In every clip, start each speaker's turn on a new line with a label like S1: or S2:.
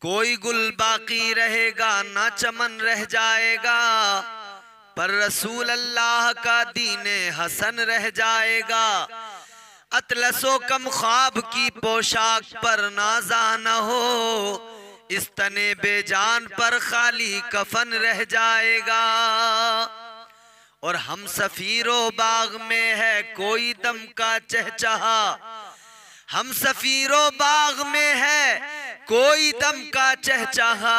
S1: कोई गुल बाकी रहेगा ना चमन रह जाएगा, पर रसूल अल्लाह का दीने हसन रह जाएगा। अतलसो कम ख्वाब की पोशाक पर नाजा न हो, इस तने बेजान पर खाली कफन रह जाएगा। और हम सफीरो बाग में है कोई दम का चहचहा, हम सफीरो बाग में है कोई दम का चहचहा,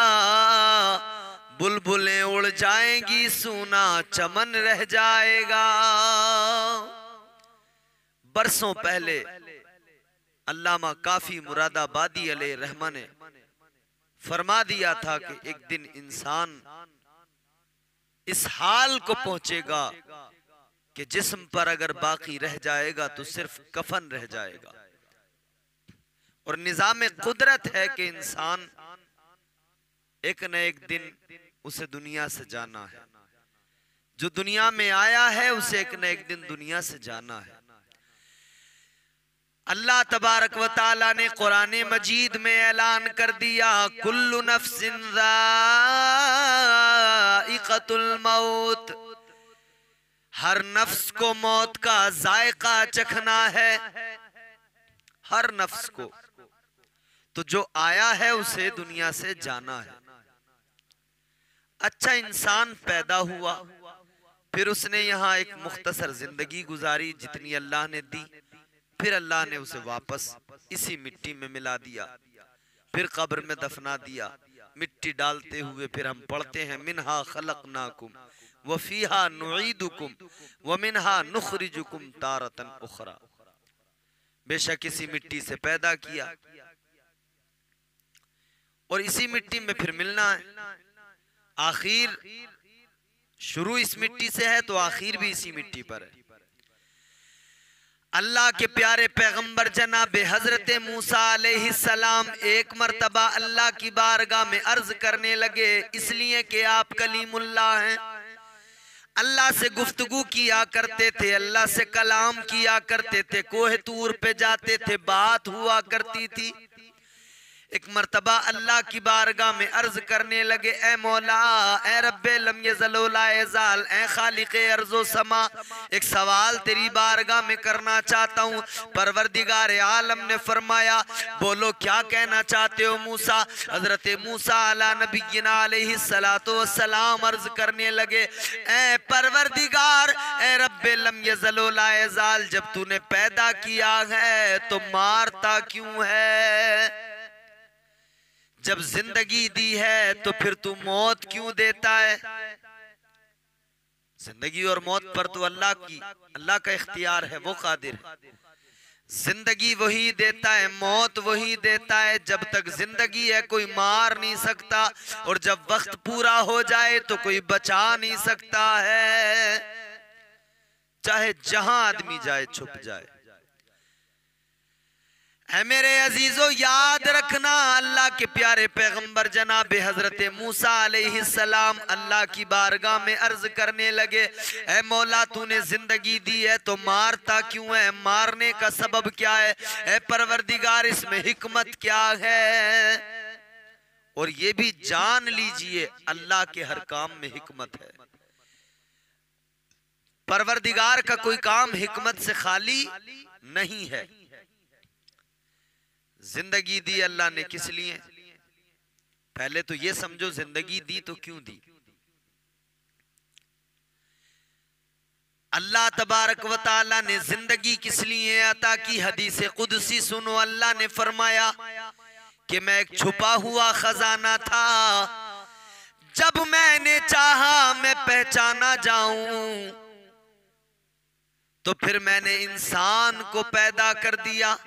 S1: बुलबुलें उड़ जाएंगी सूना चमन रह जाएगा। बरसों पहले अल्लामा काफी मुरादाबादी अलैहि रहमा ने फरमा दिया था कि एक दिन इंसान इस हाल को पहुंचेगा कि जिस्म पर अगर बाकी रह जाएगा तो सिर्फ कफन रह जाएगा। और निजाम कुदरत है कि इंसान एक न एक दिन उसे दुनिया से जाना है। जो दुनिया में आया है उसे एक न एक दिन दुनिया से जाना है। अल्लाह तबारक व ताला ने कुरान मजीद में ऐलान कर दिया, कुल्लु नफ्सिन ज़ाइक़तुल मौत, हर नफ्स को मौत का जायका चखना है, हर नफ्स को। तो जो आया है उसे दुनिया से जाना है। अच्छा, इंसान पैदा हुआ, फिर उसने यहाँ एक मुख्तसर जिंदगी गुजारी जितनी अल्लाह ने दी, फिर अल्लाह ने उसे वापस इसी मिट्टी में मिला दिया, फिर कब्र में दफना दिया। मिट्टी डालते हुए फिर हम पढ़ते हैं, मिनहा खलकनाकुम व फीहा नुईदुकुम व मिनहा नुखरिजुकुम तारतन उखरा। बेशक इसी मिट्टी से पैदा किया और इसी मिट्टी में फिर मिलना है। आखिर शुरू इस मिट्टी से है तो आखिर भी इसी मिट्टी पर है। अल्लाह के प्यारे पैगंबर जनाब हजरत मूसा अलैहिस्सलाम एक मर्तबा अल्लाह की बारगाह में अर्ज करने लगे, इसलिए कि आप कलीमुल्लाह हैं, अल्लाह से गुफ्तगू किया करते थे, अल्लाह से कलाम किया करते थे, कोहे तूर पे जाते थे, बात हुआ करती थी। एक मर्तबा अल्लाह की बारगाह में अर्ज करने लगे, ए मौला, ए रब्बे लम यज़ल व ला यज़ाल, ए खालिक़े अर्ज़ो समा, एक सवाल तेरी बारगाह में करना चाहता हूँ। परवरदिगार आलम ने फरमाया, बोलो क्या कहना चाहते हो मूसा। हजरत मूसा अला नबीना अलैहिस्सलातु वस्सलाम अर्ज करने लगे, ए परवरदिगार, ए रब्बे लम यज़ल व ला यज़ाल, जब तूने पैदा किया है तो मारता क्यों है? जब जिंदगी दी है तो फिर तू मौत क्यों देता है? जिंदगी और मौत पर तो अल्लाह का इख्तियार है, वो कादिर है। जिंदगी वही देता है, मौत वही देता है। जब तक जिंदगी है कोई मार नहीं सकता, और जब वक्त पूरा हो जाए तो कोई बचा नहीं सकता है, चाहे जहां आदमी जाए छुप जाए। है मेरे अजीजों, याद रखना, अल्लाह के प्यारे पैगंबर जनाब हजरत मूसा अलैहिस्सलाम अल्लाह की बारगाह में अर्ज करने लगे, ऐ मौला तूने जिंदगी दी है तो मारता क्यों है? मारने का सबब क्या है? ऐ परवरदिगार इसमें हिकमत क्या है? और ये भी जान लीजिए, अल्लाह के हर काम में हिकमत है। परवरदिगार का कोई काम हिकमत से खाली नहीं है। जिंदगी दी अल्लाह ने किस लिए? पहले तो ये समझो, जिंदगी दी तो क्यों दी? अल्लाह तबारक व ताला ने जिंदगी किस लिए अता की? हदीस कुदसी सुनो, अल्लाह ने फरमाया कि मैं एक छुपा हुआ खजाना था, जब मैंने चाहा मैं पहचाना जाऊं, तो फिर मैंने इंसान को पैदा कर दिया,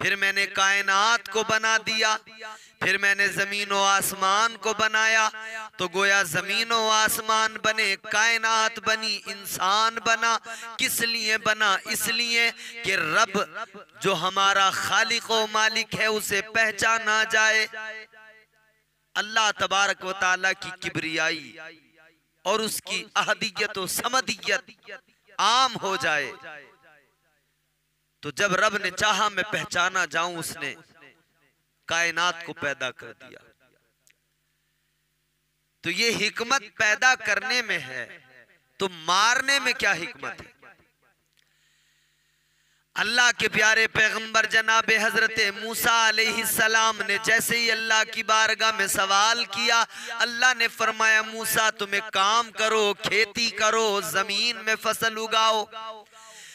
S1: फिर मैंने कायनात को बना दिया, फिर मैंने जमीन और आसमान को बनाया। तो गोया जमीन और आसमान बने, कायनात बनी, इंसान बना। किस लिए बना? इसलिए कि रब जो हमारा खालिक व मालिक है उसे पहचाना जाए, अल्लाह तबारक व ताला की किबरियाई और उसकी अहदियत व समदियत आम हो जाए। तो जब रब ने चाहा मैं पहचाना जाऊं, उसने कायनात को पैदा कर दिया। तो ये हिकमत पैदा करने में है, तो मारने में क्या हिकमत है? अल्लाह के प्यारे पैगंबर जनाब हजरत मूसा अलैहिस्सलाम ने जैसे ही अल्लाह की बारगाह में सवाल किया, अल्लाह ने फरमाया मूसा तुम एक काम करो, खेती करो, जमीन में फसल उगाओ।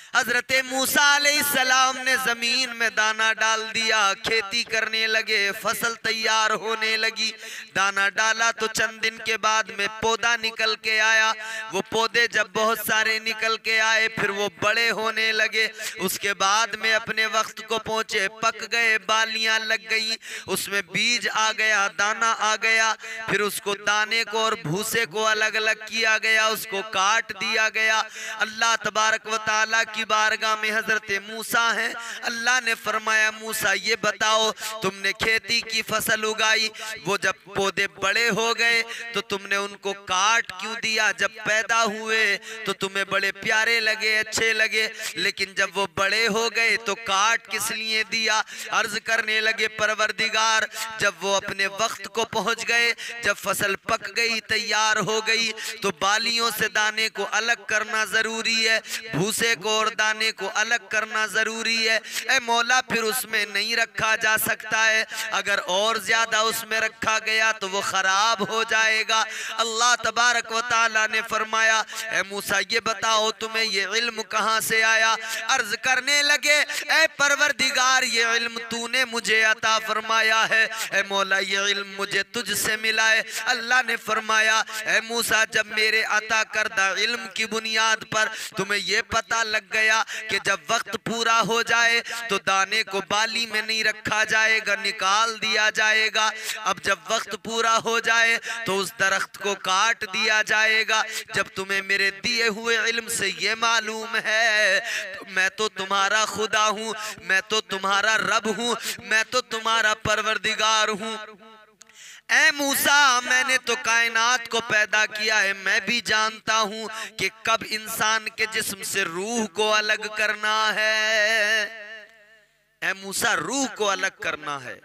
S1: हजरत मूसा अलैहिस्सलाम ने जमीन में दाना डाल दिया, खेती करने लगे, फसल तैयार होने लगी। दाना डाला तो चंद दिन के बाद में पौधा निकल के आया। वो पौधे जब बहुत सारे निकल के आए, फिर वो बड़े होने लगे। उसके बाद में अपने वक्त को पहुंचे, पक गए, बालियां लग गई, उसमें बीज आ गया, दाना आ गया। फिर उसको दाने को और भूसे को अलग अलग किया गया, उसको काट दिया गया। अल्लाह तबारक व तआला की बारगाह में हजरत मूसा हैं। अल्लाह ने फरमाया मूसा ये बताओ, तुमने खेती की फसल उगाई, वो जब पौधे बड़े हो गए तो तुमने उनको काट क्यों दिया? जब पैदा हुए तो तुम्हें बड़े प्यारे लगे, अच्छे लगे, लेकिन जब वो बड़े हो गए तो काट किस लिए दिया? अर्ज करने लगे परवरदिगार, जब वो अपने वक्त को पहुंच गए, जब फसल पक गई, तैयार हो गई, तो बालियों से दाने को अलग करना जरूरी है, भूसे को और दाने को अलग करना जरूरी है। ए मौला, फिर उसमें नहीं रखा जा सकता है, अगर और ज्यादा उसमें रखा गया तो वो खराब हो जाएगा। अल्लाह तबारक व तआला ने फरमाया ए मूसा ये बताओ तुम्हें ये इल्म कहां से आया? अर्ज करने लगे ए परवरदिगार, ये इल्म तूने मुझे अता फरमाया है। ए मौला ये इल्म मुझे तुझसे मिला है। अल्लाह ने फरमाया ए मूसा, जब मेरे अता करदा इल्म की बुनियाद पर तुम्हें ये पता लग गया कि जब वक्त पूरा हो जाए तो दाने को बाली में नहीं रखा जाएगा, निकाल दिया जाएगा। अब जब वक्त पूरा हो जाए तो उस दरख्त को काट दिया जाएगा। जब तुम्हें मेरे दिए हुए इल्म से ये मालूम है तो मैं तो तुम्हारा खुदा हूँ, मैं तो तुम्हारा रब हूँ, मैं तो तुम्हारा परवरदिगार हूँ। ऐ मूसा, मैंने तो कायनात को पैदा किया है, मैं भी जानता हूं कि कब इंसान के जिस्म से रूह को अलग करना है। ऐ मूसा, रूह को अलग करना है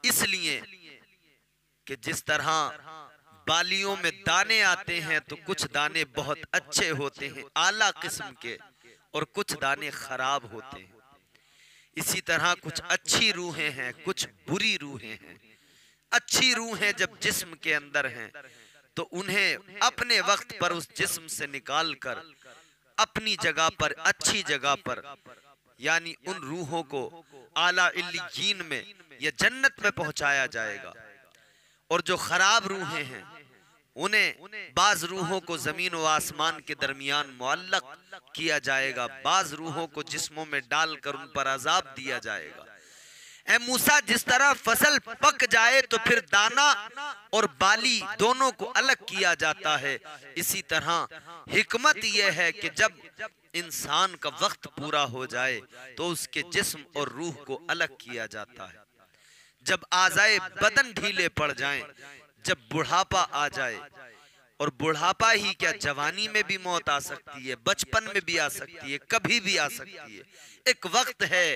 S1: इसलिए कि जिस तरह बालियों में दाने आते हैं तो कुछ दाने बहुत अच्छे होते हैं, आला किस्म के, और कुछ दाने खराब होते हैं। इसी तरह कुछ अच्छी रूहें हैं, कुछ बुरी रूहें हैं। अच्छी रूहें जब जिस्म के अंदर हैं तो उन्हें अपने वक्त पर उस जिस्म से निकालकर अपनी जगह पर, अच्छी जगह पर, यानी उन रूहों को आला इल्लियीन में या जन्नत में पहुंचाया जाएगा। और जो खराब रूहें हैं उन्हें, बाज रूहों को जमीन व आसमान के दरमियान मुअल्लक किया जाएगा, बाज रूहों को जिस्मों में डालकर उन पर अजाब दिया जाएगा। ऐ मूसा, जिस तरह फसल पक जाए तो फिर दाना और बाली दोनों को अलग किया जाता है, इसी तरह हिकमत यह है कि जब इंसान का वक्त पूरा हो जाए तो उसके जिस्म और रूह को अलग किया जाता है। जब आज़ाए बदन ढीले पड़ जाएं, जब बुढ़ापा आ जाए, और बुढ़ापा ही क्या, जवानी में भी मौत आ सकती है, बचपन में भी आ सकती है, कभी भी आ सकती है। एक वक्त है,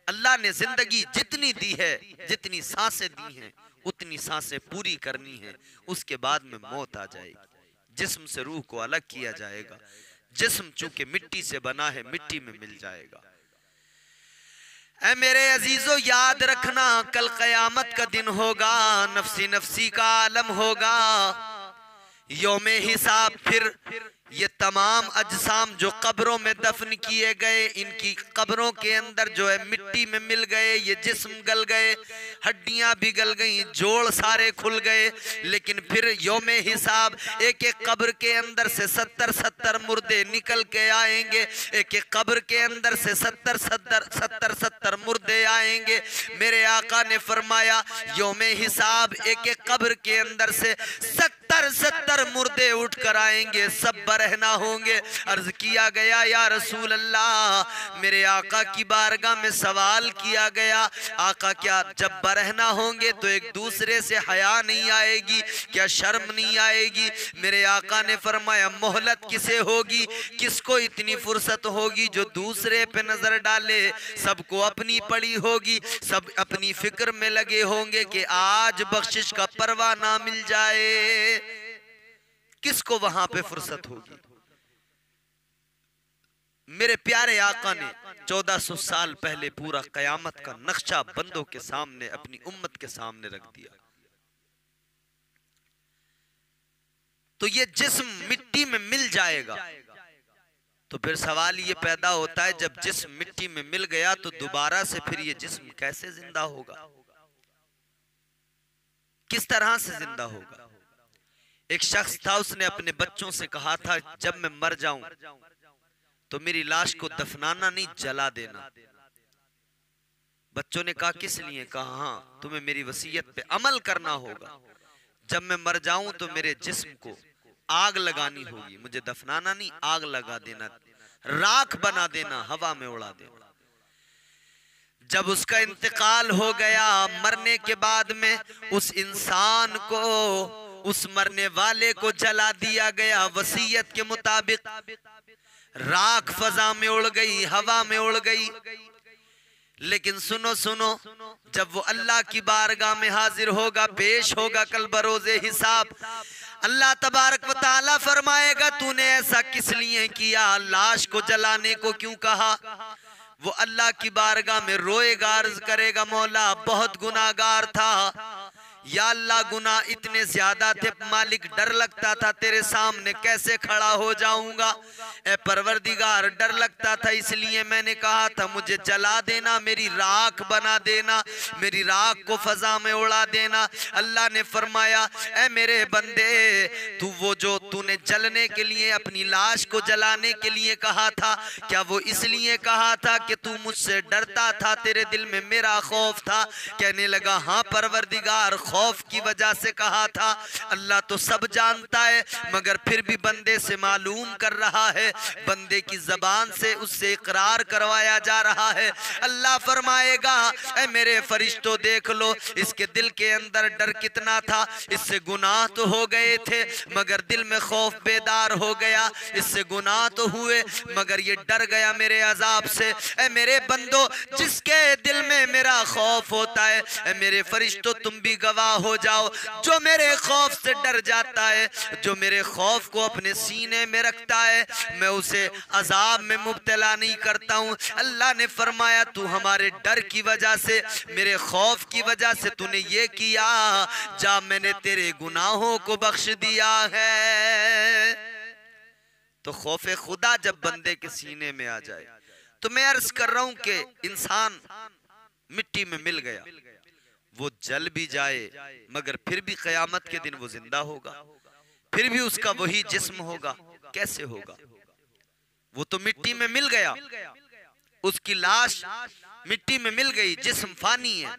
S1: अल्लाह ने जिंदगी जितनी दी है, जितनी सांसें दी हैं, उतनी सांसें पूरी करनी है, उसके बाद में मौत आ जाएगी। जिस्म से रूह को अलग किया जाएगा। जिस्म चूंकि मिट्टी से बना है, मिट्टी में मिल जाएगा। ऐ मेरे अजीजों, याद रखना कल कयामत का दिन होगा, नफसी नफसी का आलम होगा, यौमे हिसाब। फिर ये तमाम अजसाम जो कब्रों में दफन किए गए, इनकी कब्रों के अंदर जो है मिट्टी में मिल गए, ये जिस्म गल गए, हड्डियां भी गल गई, जोड़ सारे खुल गए, लेकिन फिर यौमे हिसाब एक एक कब्र के अंदर से 70-70 मुर्दे निकल के आएंगे। एक एक कब्र के अंदर से 70-70 मुर्दे आएंगे। मेरे आका ने फरमाया यौमे हिसाब एक एक कब्र के अंदर से 70-70 मुर्दे उठ कर आएंगे, सब बरहना होंगे। अर्ज किया गया या रसूल अल्लाह, मेरे आका की बारगाह में सवाल किया गया, आका क्या जब बरहना होंगे तो एक दूसरे से हया नहीं आएगी, क्या शर्म नहीं आएगी? मेरे आका ने फरमाया मोहलत किसे होगी, किसको इतनी फुर्सत होगी जो दूसरे पे नजर डाले? सबको अपनी पड़ी होगी, सब अपनी फिक्र में लगे होंगे कि आज बख्शिश का परवाना मिल जाए। किसको वहां पे फुर्सत होगी? मेरे प्यारे आका ने 1400 साल पहले पूरा कयामत का नक्शा बंदों के सामने, अपनी उम्मत के सामने रख दिया। तो ये जिस्म मिट्टी में मिल जाएगा, तो फिर सवाल ये पैदा होता है जब जिस्म मिट्टी में मिल गया तो दोबारा से फिर ये जिस्म कैसे जिंदा होगा, किस तरह से जिंदा होगा? एक शख्स था, उसने अपने बच्चों से कहा था जब मैं मर जाऊं तो मेरी लाश को दफनाना नहीं, जला देना। बच्चों ने कहा किस लिए? कहा हाँ, तुम्हें मेरी वसीयत पे अमल करना होगा। जब मैं मर जाऊं तो मेरे जिस्म को आग लगानी होगी, मुझे दफनाना नहीं, आग लगा देना, राख बना देना, हवा में उड़ा देना। जब उसका इंतकाल हो गया, मरने के बाद में उस इंसान को, उस मरने वाले को जला दिया गया वसीयत के मुताबिक। राख फजा में उड़ गई, हवा में उड़ गई। लेकिन सुनो सुनो, जब वो अल्लाह की बारगाह में हाजिर होगा, पेश होगा कल बरोज़े हिसाब, अल्लाह तबारक व तआला फरमाएगा तूने ऐसा किस लिए किया, लाश को जलाने को क्यों कहा? वो अल्लाह की बारगाह में रोएगा, अर्ज करेगा मौला बहुत गुनाहगार था, या अल्लाह गुनाह इतने ज्यादा थे मालिक, डर लगता था तेरे सामने कैसे खड़ा हो जाऊंगा। ए परवरदिगार, डर लगता था इसलिए मैंने कहा था मुझे जला देना, मेरी राख बना देना, मेरी राख को फजा में उड़ा देना। अल्लाह ने फरमाया ए मेरे बंदे, तू वो जो तूने जलने के लिए, अपनी लाश को जलाने के लिए कहा था, क्या वो इसलिए कहा था कि तू मुझसे डरता था, तेरे दिल में मेरा खौफ था? कहने लगा हाँ परवरदिगार, खौफ की वजह से कहा था। अल्लाह तो सब जानता है, मगर फिर भी बंदे से मालूम कर रहा है, बंदे की जबान से उससे इकरार करवाया जा रहा है। अल्लाह फरमाएगा ऐ मेरे फरिश्तों देख लो, इसके दिल के अंदर डर कितना था, इससे गुनाह तो हो गए थे मगर दिल में खौफ बेदार हो गया, इससे गुनाह तो हुए मगर ये डर गया मेरे अजाब से। ऐ मेरे बंदो, जिसके दिल में मेरा खौफ होता है, ऐ मेरे फरिश्तों तुम भी गवाह हो जाओ, जो मेरे खौफ से डर जाता है, जो मेरे खौफ को अपने सीने में रखता है, मैं उसे अजाब में मुब्तला नहीं करता हूँ। अल्लाह ने फरमाया तू हमारे डर की वजह से, मेरे खौफ की वजह से तूने ये किया, जा मैंने तेरे गुनाहों को बख्श दिया है। तो खौफे खुदा जब बंदे के सीने में आ जाए, तो मैं अर्ज कर रहा हूं कि इंसान मिट्टी में मिल गया, वो जल भी जाए मगर फिर भी क़यामत के दिन वो जिंदा होगा, फिर भी उसका वही जिस्म होगा। कैसे होगा? वो तो मिट्टी में मिल गया, उसकी लाश मिट्टी में मिल गई, जिस्म फानी है।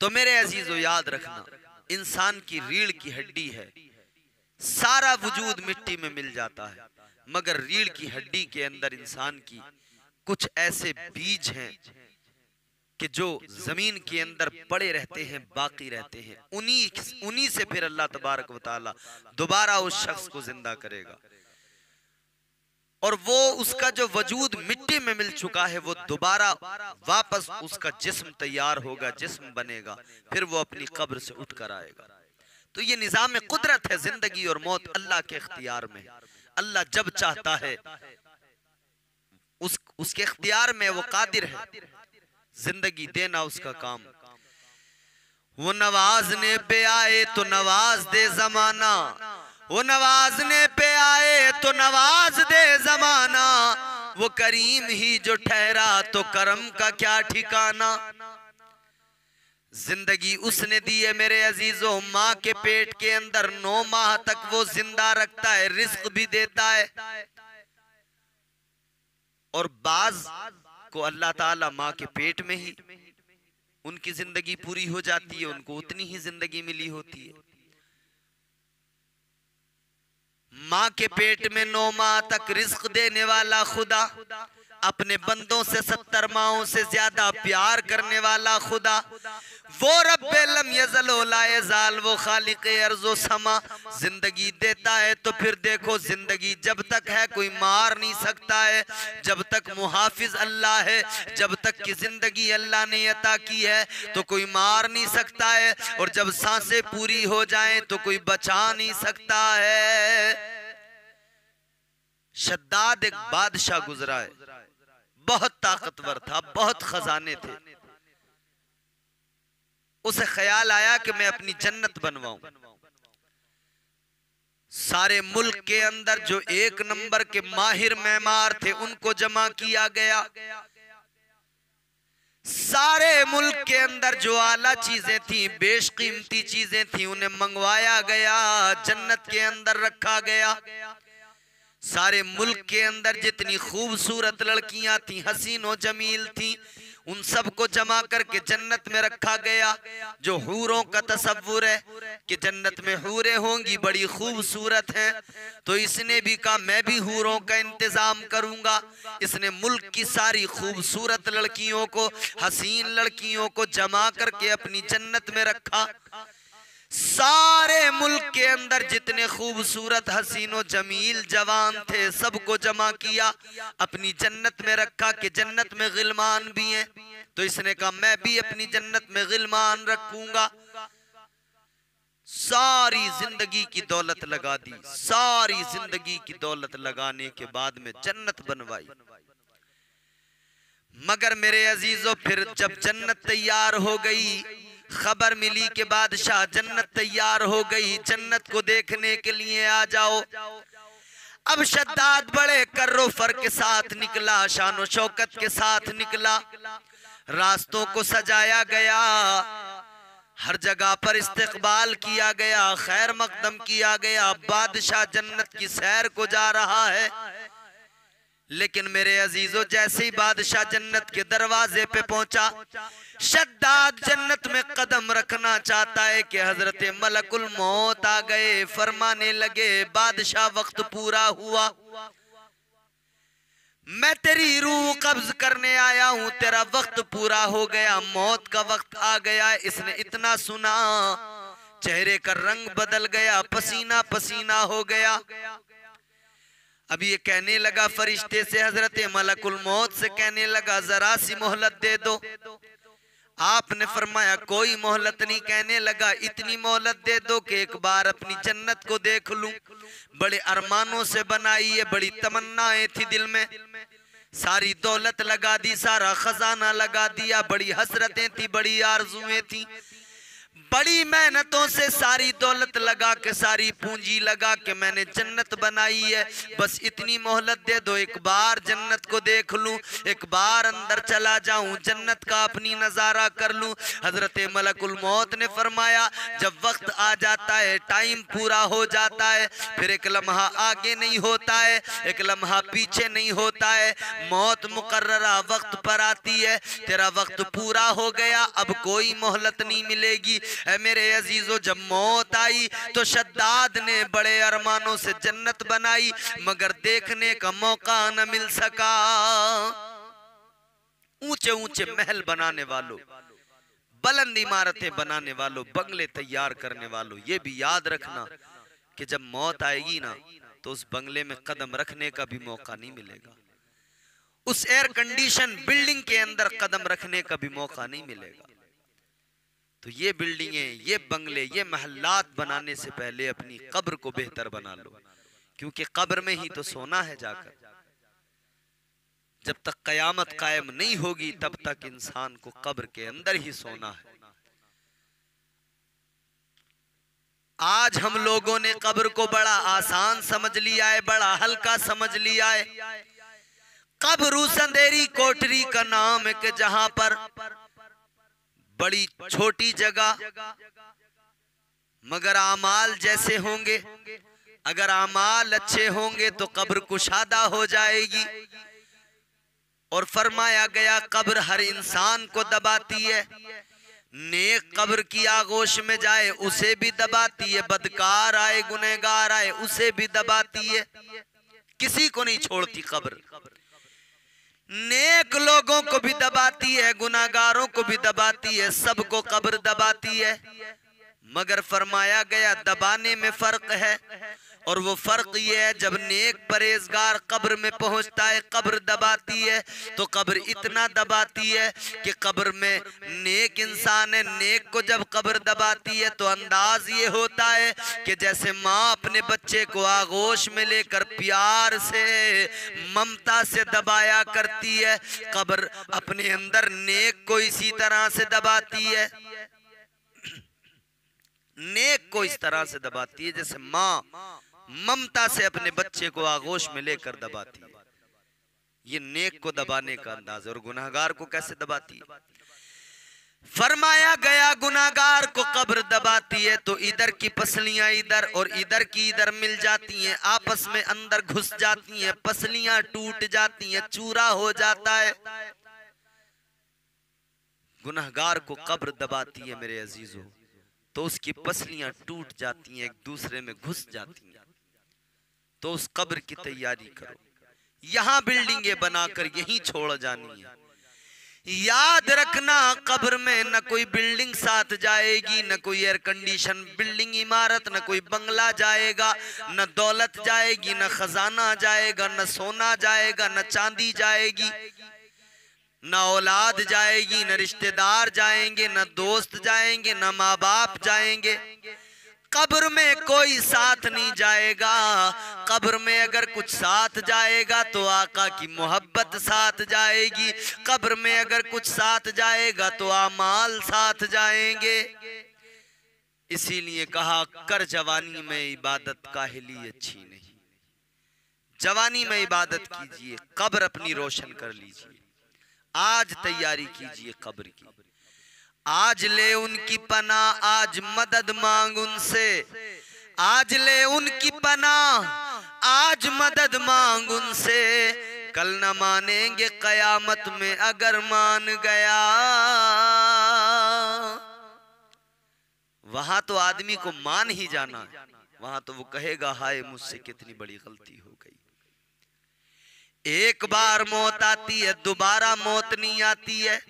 S1: तो मेरे अजीजों याद रखना, इंसान की रीढ़ की हड्डी है, सारा वजूद मिट्टी में मिल जाता है, मगर रीढ़ की हड्डी के अंदर इंसान की कुछ ऐसे बीज हैं कि जो जमीन के अंदर पड़े रहते हैं, बाकी रहते हैं। उन्हीं से फिर अल्लाह तबारक व तआला दोबारा उस शख्स को जिंदा करेगा, और वो उसका जो वजूद मिट्टी में मिल चुका है वो दोबारा वापस उसका जिस्म तैयार होगा, जिस्म बनेगा, फिर वो अपनी कब्र से उठ कर आएगा। तो ये निज़ाम कुदरत है, जिंदगी और मौत अल्लाह के इख्तियार में है। अल्लाह जब चाहता है उसके इख्तियार में, वो कादिर है, जिंदगी देना उसका काम। वो नवाजने पे आए तो नवाज दे जमाना, वो नवाजने पे आए तो नवाज दे जमाना, वो करीम ही जो ठहरा तो करम का क्या ठिकाना। जिंदगी उसने दी है मेरे अजीजों, माँ के पेट के अंदर 9 माह तक वो जिंदा रखता है, रिस्क भी देता है। और बाज को अल्लाह ताला माँ के पेट में ही उनकी जिंदगी पूरी हो जाती है, उनको उतनी ही जिंदगी मिली होती है। माँ के पेट में 9 माह तक रिज्क देने वाला खुदा, अपने बंदों से 70 माहों से ज्यादा प्यार करने वाला खुदा, वो रब्बे लम यज़ल व ला यज़ाल, वो खालिक़े अर्ज़ो समा जिंदगी देता है। तो फिर देखो, जिंदगी जब तक है कोई मार नहीं सकता है, जब तक मुहाफिज अल्लाह है, जब तक की जिंदगी अल्लाह ने अता की है तो कोई मार नहीं सकता है, और जब सांसें पूरी हो जाएं तो कोई बचा नहीं सकता है। शद्दाद एक बादशाह गुजरा है, बहुत ताकतवर था, बहुत खजाने थे। उसे ख्याल आया कि मैं अपनी जन्नत बनवाऊं। सारे मुल्क के अंदर जो 1 नंबर के माहिर मेमार थे उनको जमा किया गया। सारे मुल्क के अंदर जो आला चीजें थी, बेशकीमती चीजें थी, उन्हें मंगवाया गया, जन्नत के अंदर रखा गया। सारे मुल्क के अंदर जितनी खूबसूरत लड़कियां थी, हसीन और जमील थी, उन सबको जमा करके जन्नत में रखा गया। जो हूरों का तसव्वुर है कि जन्नत में हूरें होंगी, बड़ी खूबसूरत हैं, तो इसने भी कहा मैं भी हूरों का इंतजाम करूंगा। इसने मुल्क की सारी खूबसूरत लड़कियों को, हसीन लड़कियों को जमा करके अपनी जन्नत में रखा। सारे मुल्क के अंदर जितने खूबसूरत हसीनो जमील जवान थे सबको जमा किया, अपनी जन्नत में रखा कि जन्नत में गिलमान भी हैं। तो इसने कहा मैं भी अपनी जन्नत में गिलमान रखूंगा। सारी जिंदगी की दौलत लगा दी, सारी जिंदगी की दौलत लगाने के बाद में जन्नत बनवाई। मगर मेरे अजीजों, फिर जब जन्नत तैयार हो गई, खबर मिली कि बादशाह जन्नत तैयार हो गई, जन्नत को देखने के लिए आ जाओ। अब शद्दाद बड़े कर्रो फर के साथ निकला, शानो शौकत के साथ निकला। रास्तों को सजाया गया, हर जगह पर इस्तकबाल किया गया, खैर मकदम किया गया। बादशाह जन्नत की सैर को जा रहा है। लेकिन मेरे अजीजों, जैसे ही बादशाह जन्नत के दरवाजे पे पहुंचा, शद्दाद जन्नत में कदम रखना चाहता है कि हजरत मलकुल मौत आ गए। फरमाने लगे, बादशाह वक्त पूरा हुआ, मैं तेरी रूह कब्ज करने आया हूं, तेरा वक्त पूरा हो गया, मौत का वक्त आ गया। इसने इतना सुना, चेहरे का रंग बदल गया, पसीना पसीना हो गया। अब ये कहने लगा फरिश्ते से, हजरत मलकुल मौत से कहने लगा जरा सी मोहलत दे दो। आपने फरमाया कोई मोहलत नहीं। कहने लगा इतनी मोहलत दे दो कि एक बार अपनी जन्नत को देख लूं। बड़े अरमानों से बनाई है, बड़ी तमन्नाएं थी दिल में, सारी दौलत लगा दी, सारा खजाना लगा दिया, बड़ी हसरतें थी, बड़ी आरजुएं थी, बड़ी मेहनतों से सारी दौलत लगा के, सारी पूंजी लगा के मैंने जन्नत बनाई है। बस इतनी मोहलत दे दो, एक बार जन्नत को देख लूं, एक बार अंदर चला जाऊं, जन्नत का अपनी नजारा कर लूं। हजरत मलकुल मौत ने फरमाया जब वक्त आ जाता है, टाइम पूरा हो जाता है, फिर एक लम्हा आगे नहीं होता है, एक लम्हा पीछे नहीं होता है। मौत मुकर्ररा वक्त पर आती है, तेरा वक्त पूरा हो गया, अब कोई मोहलत नहीं मिलेगी। मेरे अजीजों, जब मौत आई तो शद्दाद ने बड़े अरमानों से जन्नत बनाई, मगर देखने का मौका न मिल सका। ऊंचे ऊंचे महल बनाने वालों, बुलंद इमारतें बनाने वालों, बंगले तैयार करने वालों, ये भी याद रखना कि जब मौत आएगी ना तो उस बंगले में कदम रखने का भी मौका नहीं मिलेगा, उस एयर कंडीशन बिल्डिंग के अंदर कदम रखने का भी मौका नहीं मिलेगा। तो ये बिल्डिंगें, ये बंगले, ये महल्लात बनाने से पहले अपनी कब्र को बेहतर बना लो, क्योंकि कब्र में ही तो सोना है जाकर। जब तक कयामत कायम नहीं होगी तब तक इंसान को कब्र के अंदर ही सोना है। आज हम लोगों ने कब्र को बड़ा आसान समझ लिया है, बड़ा हल्का समझ लिया है। कब्र उस अंधेरी कोठरी का नाम है कि जहां पर बड़ी छोटी जगह, मगर आमाल जैसे होंगे, अगर आमाल अच्छे होंगे तो कब्र कुशादा हो जाएगी। और फरमाया गया कब्र हर इंसान को दबाती है, नेक कब्र की आगोश में जाए उसे भी दबाती है, बदकार आए गुनहगार आए उसे भी दबाती है, किसी को नहीं छोड़ती कब्र। नेक लोगों को भी दबाती है, गुनाहगारों को भी दबाती है, सबको कब्र दबाती है। मगर फरमाया गया दबाने में फर्क है, और वो फर्क ये है जब नेक परहेजगार कब्र में पहुंचता है कब्र दबाती है, तो कब्र इतना दबाती है कि कब्र में नेक इंसान है, नेक को जब कब्र दबाती है तो अंदाज ये होता है कि जैसे माँ अपने बच्चे को आगोश में लेकर प्यार से ममता से दबाया करती है, कब्र अपने अंदर नेक को इसी तरह से दबाती है। नेक को इस तरह से दबाती है जैसे माँ ममता से अपने बच्चे को आगोश में लेकर दबाती है। ये नेक को दबाने का अंदाज है। और गुनाहगार को कैसे दबाती है? फरमाया गया गुनाहगार को कब्र दबाती है तो इधर की पसलियां इधर और इधर की इधर मिल जाती हैं, आपस में अंदर घुस जाती हैं, पसलियां टूट जाती हैं, चूरा हो जाता है। गुनाहगार को कब्र दबाती है मेरे अजीजों, तो उसकी पसलियां टूट जाती हैं, एक दूसरे में घुस जाती हैं। तो उस कब्र की तैयारी करो। यहां बिल्डिंगें बनाकर यहीं छोड़ जानी है। याद रखना कब्र में न कोई बिल्डिंग साथ जाएगी, न कोई एयर कंडीशन बिल्डिंग इमारत, न कोई बंगला जाएगा, न दौलत जाएगी, न खजाना जाएगा, न सोना जाएगा, न चांदी जाएगी, न औलाद जाएगी, न रिश्तेदार जाएंगे, न दोस्त जाएंगे, न माँ बाप जाएंगे। कब्र में कोई साथ नहीं जाएगा। कब्र में अगर कुछ साथ जाएगा तो आका की मोहब्बत साथ जाएगी, कब्र में अगर कुछ साथ जाएगा तो आमाल साथ जाएंगे। इसीलिए कहा कर जवानी में इबादत काहिली अच्छी नहीं। जवानी में इबादत कीजिए, कब्र अपनी रोशन कर लीजिए। आज तैयारी कीजिए कब्र की। आज ले उनकी पनाह, आज मदद मांग उनसे, आज ले उनकी पनाह, आज मदद मांग उनसे, कल न मानेंगे कयामत में अगर मान गया। वहां तो आदमी को मान ही जाना है, वहां तो वो कहेगा हाय मुझसे कितनी बड़ी गलती हो गई। एक बार मौत आती है, दोबारा मौत नहीं आती है।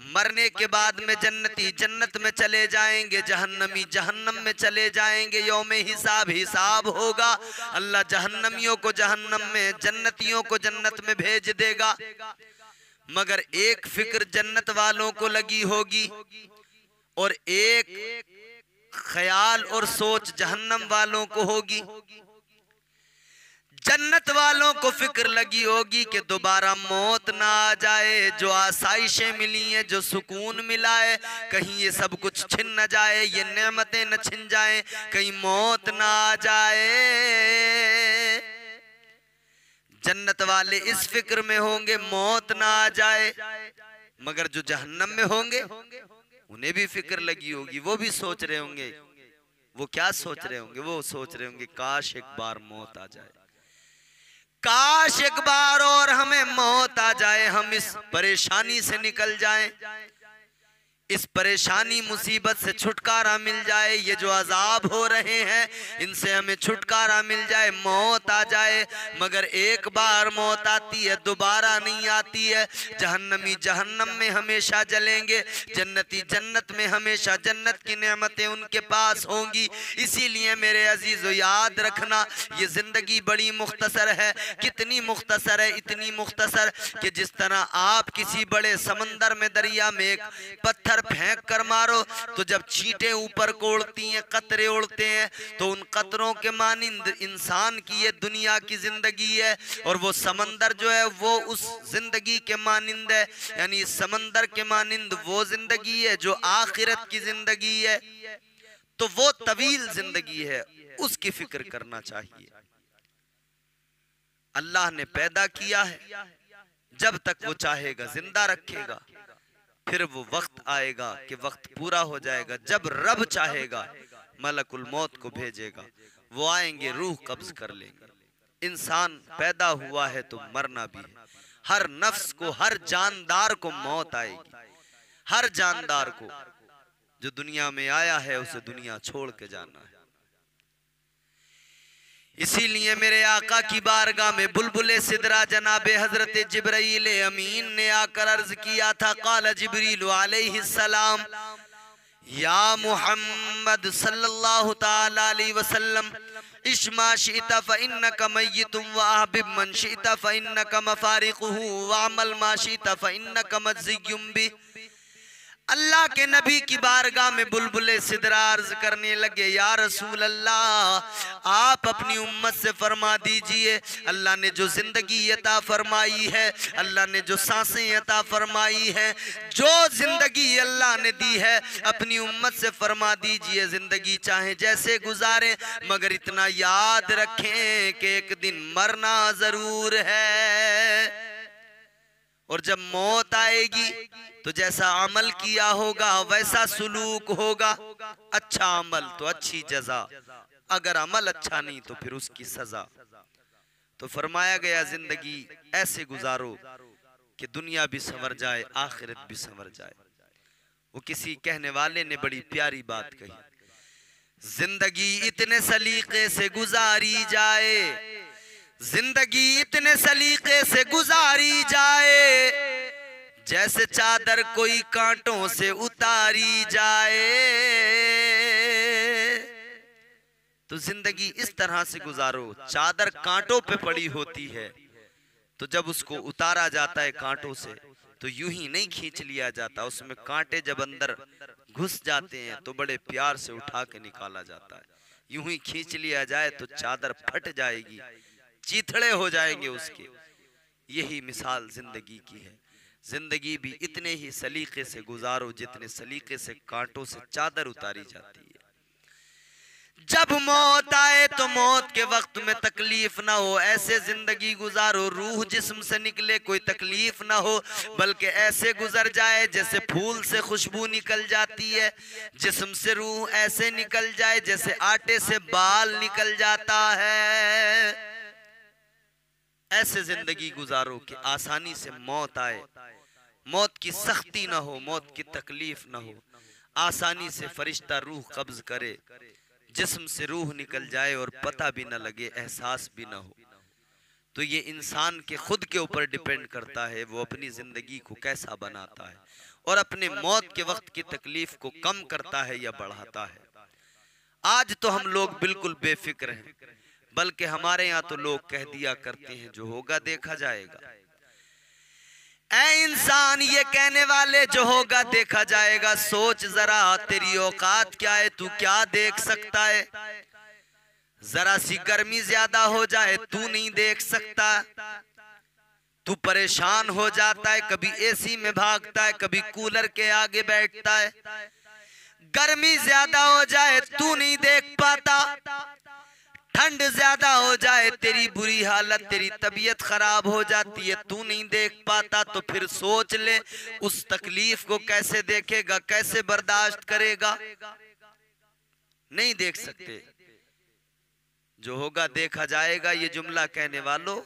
S1: मरने के बाद में जन्नती जन्नत में चले जाएंगे, जहन्नमी जहन्नम में चले जाएंगे। यौमे हिसाब हिसाब होगा, अल्लाह जहन्नमियों को जहन्नम में, जन्नतियों को जन्नत में भेज देगा। मगर एक फिक्र जन्नत वालों को लगी होगी और एक ख्याल और सोच जहन्नम वालों को होगी। जन्नत वालों को फिक्र लगी होगी कि दोबारा मौत ना आ जाए, जो आसाइशें मिली हैं, जो सुकून मिला है, कहीं ये सब कुछ छिन न जाए, ये नेमतें न छिन जाएं, कहीं मौत ना आ जाए। जन्नत वाले इस फिक्र में होंगे मौत ना आ जाए। मगर जो जहन्नम में होंगे उन्हें भी फिक्र लगी होगी, वो भी सोच रहे होंगे। वो क्या सोच रहे होंगे? वो सोच रहे होंगे काश एक बार मौत आ जाए, काश एक बार और हमें मौत आ जाए, हम इस परेशानी से निकल जाएं, इस परेशानी मुसीबत से छुटकारा मिल जाए, ये जो अजाब हो रहे हैं इनसे हमें छुटकारा मिल जाए, मौत आ जाए। मगर एक बार मौत आती है, दोबारा नहीं आती है। जहन्नमी जहन्नम में हमेशा जलेंगे, जन्नती जन्नत में हमेशा जन्नत की नेमतें उनके पास होंगी। इसीलिए मेरे अजीजों याद रखना, ये जिंदगी बड़ी मुख्तसर है। कितनी मुख्तसर है? इतनी मुख्तसर कि जिस तरह आप किसी बड़े समंदर में, दरिया में एक पत्थर फेंक कर मारो तो जब चींटे ऊपर को उड़ती हैं, कतरे उड़ते हैं, तो उन कतरों के मानिंद इंसान की ये दुनिया की जिंदगी है। और वो समंदर जो है वो उस जिंदगी के मानिंद है, यानी समंदर के मानिंद वो जिंदगी है जो आखिरत की जिंदगी है। तो वो तवील जिंदगी है, उसकी फिक्र करना चाहिए। अल्लाह ने पैदा किया है, जब तक वो चाहेगा जिंदा रखेगा, फिर वो वक्त आएगा कि वक्त पूरा हो जाएगा, जब रब चाहेगा मलकुल मौत को भेजेगा, वो आएंगे, रूह कब्ज कर लेंगे। इंसान पैदा हुआ है तो मरना भी है। हर नफ्स को, हर जानदार को मौत आएगी, हर जानदार को जो दुनिया में आया है उसे दुनिया छोड़ के जाना है। इसीलिए मेरे आका की बारगाह में बुलबुले सिदरा जनाबे हजरत जिब्राइल अमीन ने आकर अर्ज किया था, क़ाल जिब्रील अलैहिस्सलाम या मुहम्मद सल्लल्लाहु ताला अलैहि वसल्लम इश्मा शिता फ़इन्नका मय्यितुम व अहबिब मन शिता फ़इन्नका मफ़ारिक़ुहु व अमल मा शिता फ़इन्नका मज़्ज़ियुम बि। अल्लाह के नबी की बारगाह में बुलबुले सिदरा अर्ज करने लगे, या रसूल अल्लाह आप अपनी उम्मत से फरमा दीजिए, अल्लाह ने जो जिंदगी अता फरमाई है, अल्लाह ने जो सांसें अता फरमाई है, जो जिंदगी अल्लाह ने दी है, अपनी उम्मत से फरमा दीजिए जिंदगी चाहे जैसे गुजारे, मगर इतना याद रखें कि एक दिन मरना जरूर है। और जब मौत आएगी तो जैसा अमल किया होगा वैसा सुलूक होगा। अच्छा अमल तो अच्छी जजा, अगर अमल अच्छा नहीं तो फिर उसकी सजा। तो फरमाया गया जिंदगी ऐसे गुजारो कि दुनिया भी संवर जाए, आखिरत भी संवर जाए। वो किसी कहने वाले ने बड़ी प्यारी बात कही, जिंदगी इतने सलीके से गुजारी जाए, जिंदगी इतने सलीके से गुजारी जाए, जैसे चादर कोई कांटों से उतारी जाए। तो जिंदगी इस तरह से गुजारो, चादर कांटों पे पड़ी होती है, तो जब उसको उतारा जाता है कांटों से तो यूं ही नहीं खींच लिया जाता, उसमें कांटे जब अंदर घुस जाते हैं तो बड़े प्यार से उठा के निकाला जाता है। यूं ही खींच लिया जाए तो चादर फट जाएगी, चीथड़े हो जाएंगे उसके। यही मिसाल जिंदगी की है। जिंदगी भी इतने ही सलीके से गुजारो जितने सलीके से कांटों से चादर उतारी जाती है। जब मौत आए तो मौत के वक्त में तकलीफ ना हो, ऐसे जिंदगी गुजारो, रूह जिस्म से निकले कोई तकलीफ ना हो, बल्कि ऐसे गुजर जाए जैसे फूल से खुशबू निकल जाती है, जिस्म से रूह ऐसे निकल जाए जैसे आटे से बाल निकल जाता है। ऐसे जिंदगी गुजारो कि आसानी से मौत आए, मौत की सख्ती ना हो, मौत की तकलीफ ना हो, आसानी से फरिश्ता रूह कब्ज करे, जिस्म से रूह निकल जाए और पता भी ना लगे, एहसास भी ना हो। तो ये इंसान के खुद के ऊपर डिपेंड करता है वो अपनी जिंदगी को कैसा बनाता है और अपने मौत के वक्त की तकलीफ को कम करता है या बढ़ाता है। आज तो हम लोग बिल्कुल बेफिक्र हैं, बल्कि हमारे यहाँ तो लोग कह दिया करते हैं जो होगा देखा जाएगा। ऐ इंसान, ये कहने वाले जो होगा देखा जाएगा, सोच जरा तेरी औकात क्या है, तू क्या देख सकता है। जरा सी गर्मी ज्यादा हो जाए तू नहीं देख सकता, तू परेशान हो जाता है, कभी एसी में भागता है, कभी कूलर के आगे बैठता है। गर्मी ज्यादा हो जाए तू नहीं देख पाता, ठंड ज्यादा हो जाए तेरी बुरी हालत, तेरी तबीयत खराब हो जाती है, तू नहीं देख पाता। तो फिर सोच ले उस तकलीफ को कैसे देखेगा, कैसे बर्दाश्त करेगा। नहीं देख सकते, जो होगा देखा जाएगा। ये जुमला कहने वालों,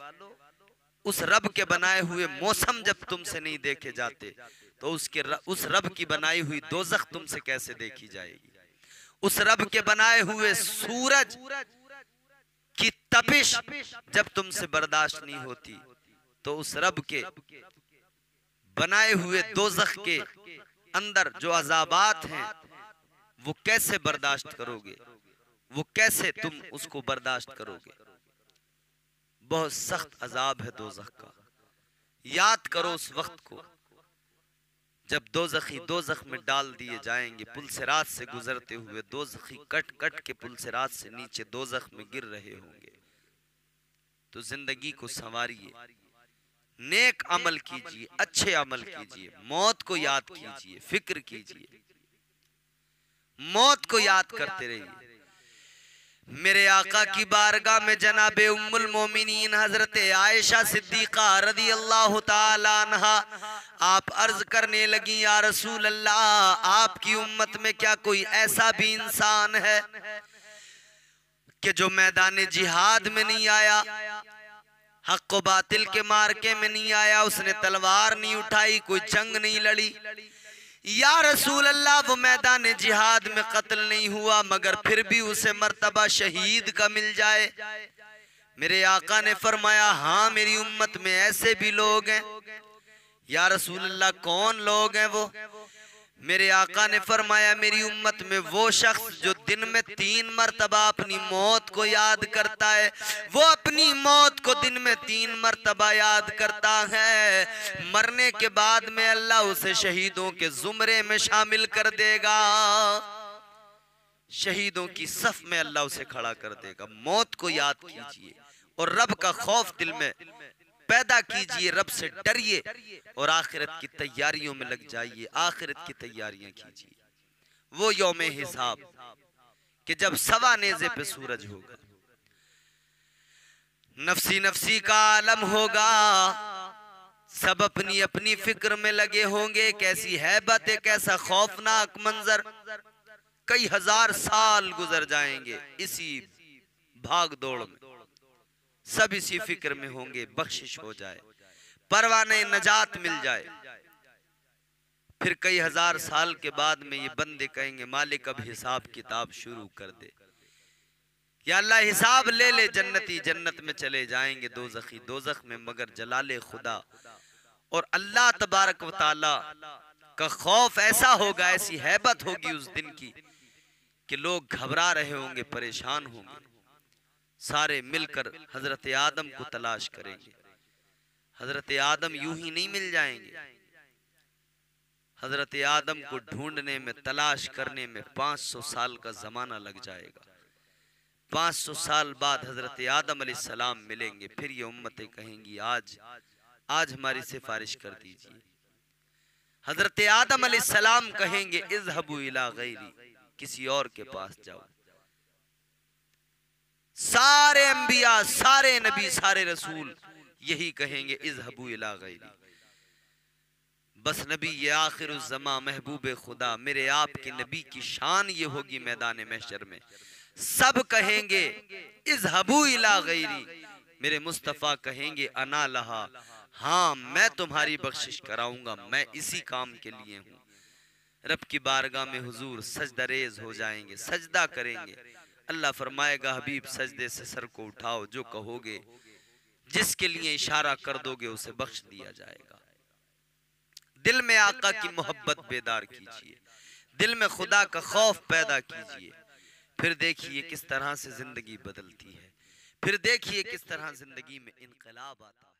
S1: उस रब के बनाए हुए मौसम जब तुमसे नहीं देखे जाते तो उस रब की बनाई हुई दोज़ख तुमसे कैसे देखी जाएगी। उस रब के बनाए हुए सूरज की तपिश जब तुमसे बर्दाश्त नहीं होती तो उस रब के बनाए हुए दोज़ख के अंदर जो अज़ाबात हैं वो कैसे बर्दाश्त करोगे, वो कैसे तुम उसको बर्दाश्त करोगे। बहुत सख्त अजाब है दोज़ख का। याद करो उस वक्त को जब दोज़खी दोज़ख में डाल दिए जाएंगे, पुलसिरात से गुजरते हुए दोज़खी कट कट के पुलसिरात से नीचे दोज़ख में गिर रहे होंगे। तो जिंदगी को संवारिए, नेक अमल कीजिए, अच्छे अमल कीजिए, मौत को याद कीजिए, फिक्र कीजिए, मौत को याद करते रहिए। मेरे आका की बारगाह में जनाबे उम्मुल मोमिनीन हजरत आयशा सिद्दीका रज़ी अल्लाह ताला अन्हा आप अर्ज करने लगी, या रसूल अल्लाह, आपकी उम्मत में क्या कोई ऐसा भी इंसान है कि जो मैदान जिहाद में नहीं आया, हक व बातिल के मार्के में नहीं आया, उसने तलवार नहीं उठाई, कोई जंग नहीं लड़ी, या रसूल अल्लाह, वो मैदान जिहाद में कत्ल नहीं हुआ मगर फिर भी उसे मर्तबा शहीद का मिल जाए। मेरे आका ने फरमाया, हाँ मेरी उम्मत में ऐसे भी लोग हैं। या रसूल अल्लाह, कौन लोग हैं वो? मेरे आका ने फरमाया, मेरी उम्मत में वो शख्स जो दिन में 3 मर्तबा अपनी मौत को याद करता है, वो अपनी मौत को दिन में 3 मर्तबा याद करता है, मरने के बाद में अल्लाह उसे शहीदों के जुमरे में शामिल कर देगा। शहीदों की सफ में अल्लाह उसे खड़ा कर देगा। मौत को याद कीजिए और रब का खौफ दिल में पैदा कीजिए, रब से डरिए और आखिरत की तैयारियों में लग जाइए। आखिरत की तैयारियां कीजिए। वो यौमे हिसाब कि जब सवा नेज़े पे सूरज होगा, नफसी नफसी का आलम होगा, सब अपनी अपनी फिक्र में लगे होंगे। कैसी हैबत है, कैसा खौफनाक मंजर। कई हजार साल गुजर जाएंगे इसी भाग दौड़ में, सब इसी फिक्र में होंगे बख्शिश हो जाए, परवाने नजात मिल जाए। फिर कई हजार साल के बाद में ये बंदे कहेंगे, मालिक अब हिसाब किताब शुरू कर दे। या अल्लाह हिसाब ले ले। जन्नती जन्नत में चले जाएंगे, दोज़खी दोज़ख में। मगर जलाले खुदा और अल्लाह तबारक व तआला का खौफ ऐसा होगा, ऐसी हैबत होगी उस दिन की कि लोग घबरा रहे होंगे, परेशान होंगे। सारे मिलकर हजरत आदम को तलाश करेंगे। हजरत आदम यूं ही नहीं मिल जाएंगे। हजरत आदम को ढूंढने में, तलाश करने में 500 साल का जमाना लग जाएगा। 500 साल बाद हजरत आदम अलैहिस्सलाम मिलेंगे। फिर ये उम्मतें कहेंगी, आज हमारी सिफारिश कर दीजिए। हजरत आदम अलैहिस्सलाम कहेंगे, इज़हबू इला गैरी, किसी और के पास जाओ। सारे अंबिया, सारे नबी, सारे रसूल यही कहेंगे, इज़हबू इला गैरी। बस नबी ये आखिरुज़्ज़मा महबूब खुदा, मेरे आपके नबी की शान ये होगी मैदान महशर में, सब कहेंगे इज़हबू इला गैरी। मेरे मुस्तफ़ा कहेंगे, अना लहा, हाँ मैं तुम्हारी बख्शिश कराऊंगा, मैं इसी काम के लिए हूँ। रब की बारगाह में हुजूर सजदरेज हो जाएंगे, सजदा करेंगे। अल्लाह फरमाएगा, हबीब सजदे से सर को उठाओ, जो कहोगे, जिसके लिए इशारा कर दोगे उसे बख्श दिया जाएगा। दिल में आका की मोहब्बत बेदार कीजिए, दिल में खुदा का खौफ पैदा कीजिए। फिर देखिए किस तरह से जिंदगी बदलती है, फिर देखिए किस तरह जिंदगी में इनकलाब आता है।